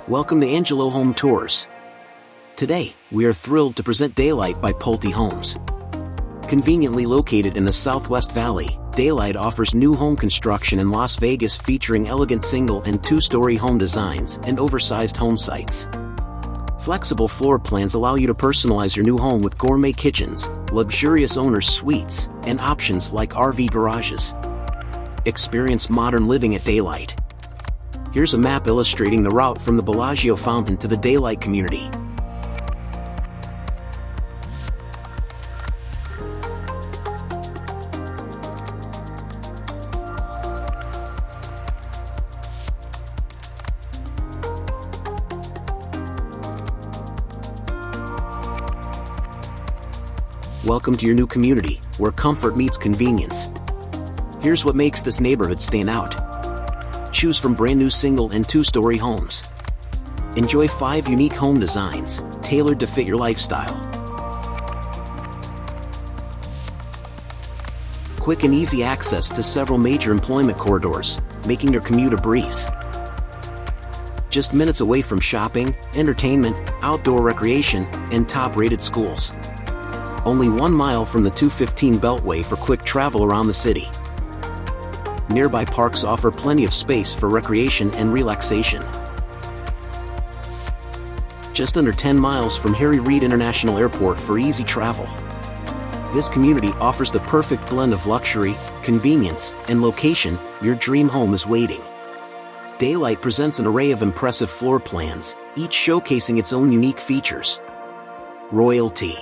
Welcome to Angelo Home Tours. Today, we are thrilled to present Daylight by Pulte Homes. Conveniently located in the Southwest Valley, Daylight offers new home construction in Las Vegas featuring elegant single and two-story home designs and oversized home sites. Flexible floor plans allow you to personalize your new home with gourmet kitchens, luxurious owner's suites, and options like RV garages. Experience modern living at Daylight. Here's a map illustrating the route from the Bellagio Fountain to the Daylight community. Welcome to your new community, where comfort meets convenience. Here's what makes this neighborhood stand out. Choose from brand new single and two-story homes. Enjoy 5 unique home designs, tailored to fit your lifestyle. Quick and easy access to several major employment corridors, making your commute a breeze. Just minutes away from shopping, entertainment, outdoor recreation, and top-rated schools. Only 1 mile from the 215 Beltway for quick travel around the city. Nearby parks offer plenty of space for recreation and relaxation. Just under 10 miles from Harry Reid International Airport for easy travel. This community offers the perfect blend of luxury, convenience, and location. Your dream home is waiting. Daylight presents an array of impressive floor plans, each showcasing its own unique features. Royalty.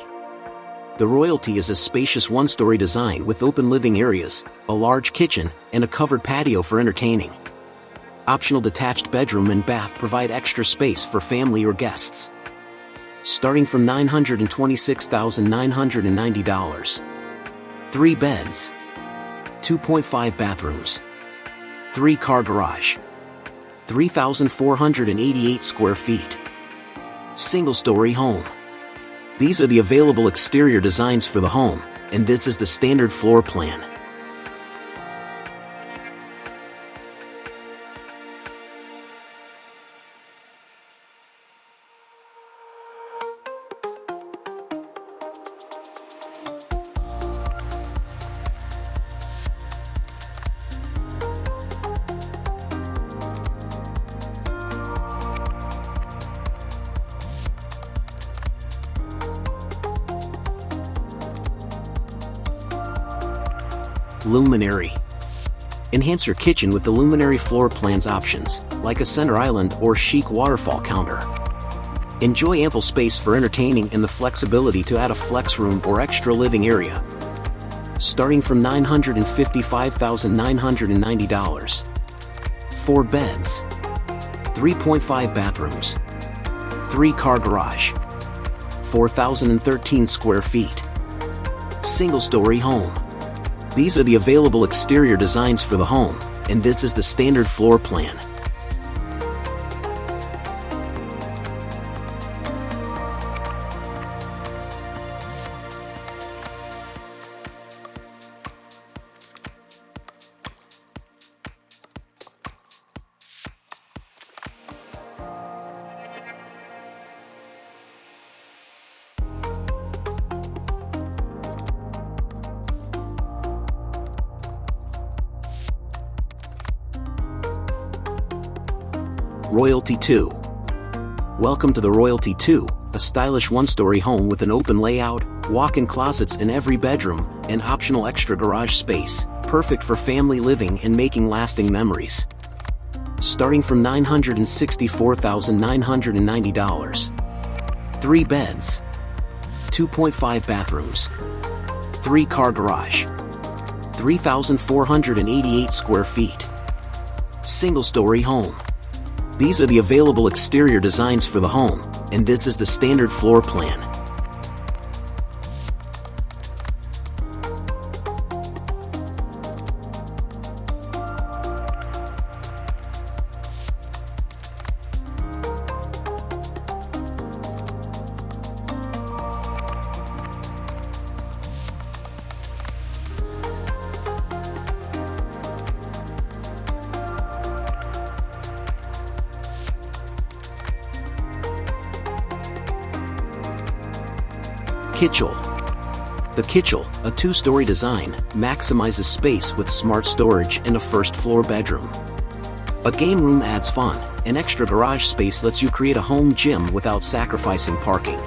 The Royalty is a spacious one-story design with open living areas, a large kitchen, and a covered patio for entertaining. Optional detached bedroom and bath provide extra space for family or guests. Starting from $926,990. 3 beds. 2.5 bathrooms. 3-car garage. 3,488 square feet. Single-story home. These are the available exterior designs for the home, and this is the standard floor plan. Luminary. Enhance your kitchen with the Luminary floor plans options, like a center island or chic waterfall counter. Enjoy ample space for entertaining and the flexibility to add a flex room or extra living area. Starting from $955,990. 4 beds. 3.5 bathrooms. 3-car garage. 4,013 square feet. Single-story home. These are the available exterior designs for the home, and this is the standard floor plan. Royalty 2. Welcome to the Royalty 2, a stylish one-story home with an open layout, walk-in closets in every bedroom, and optional extra garage space, perfect for family living and making lasting memories. Starting from $964,990. 3 beds. 2.5 bathrooms. 3-car garage. 3,488 square feet. Single-story home. These are the available exterior designs for the home, and this is the standard floor plan. Kitchell. The Kitchell, a two-story design, maximizes space with smart storage and a first-floor bedroom. A game room adds fun, and extra garage space lets you create a home gym without sacrificing parking.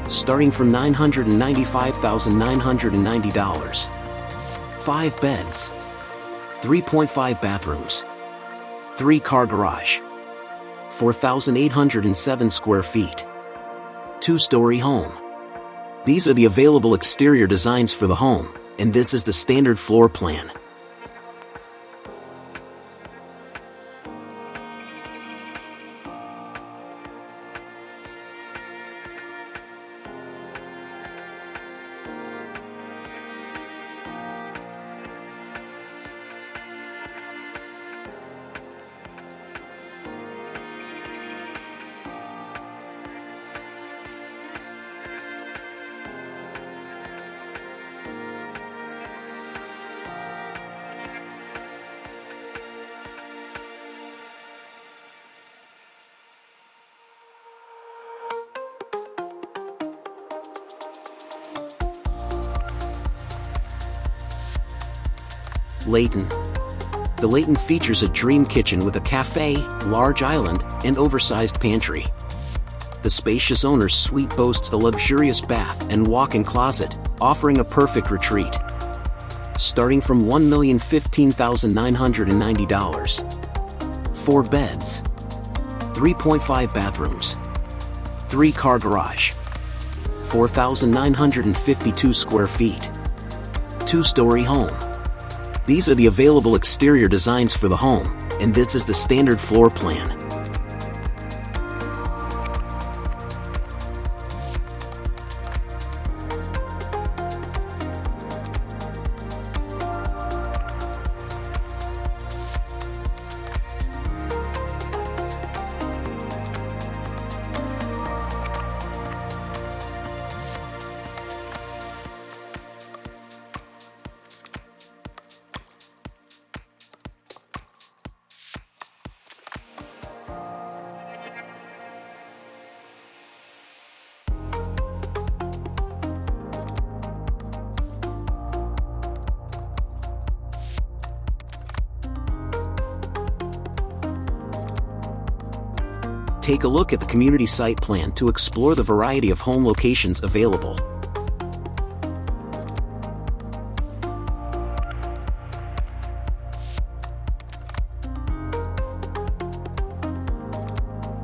Starting from $995,990. 5 beds. 3.5 bathrooms. 3-car garage. 4,807 square feet. 2-story home. These are the available exterior designs for the home, and this is the standard floor plan. Layton. The Layton features a dream kitchen with a cafe, large island, and oversized pantry. The spacious owner's suite boasts a luxurious bath and walk-in closet, offering a perfect retreat. Starting from $1,015,990. 4 beds. 3.5 bathrooms. 3-car garage. 4,952 square feet. 2-story home. These are the available exterior designs for the home, and this is the standard floor plan. Take a look at the community site plan to explore the variety of home locations available.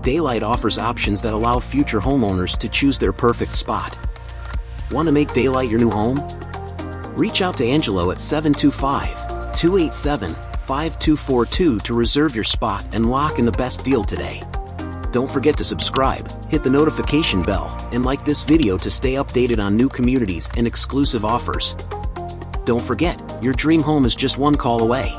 Daylight offers options that allow future homeowners to choose their perfect spot. Want to make Daylight your new home? Reach out to Angelo at 725-287-5242 to reserve your spot and lock in the best deal today. Don't forget to subscribe, hit the notification bell, and like this video to stay updated on new communities and exclusive offers. Don't forget, your dream home is just one call away.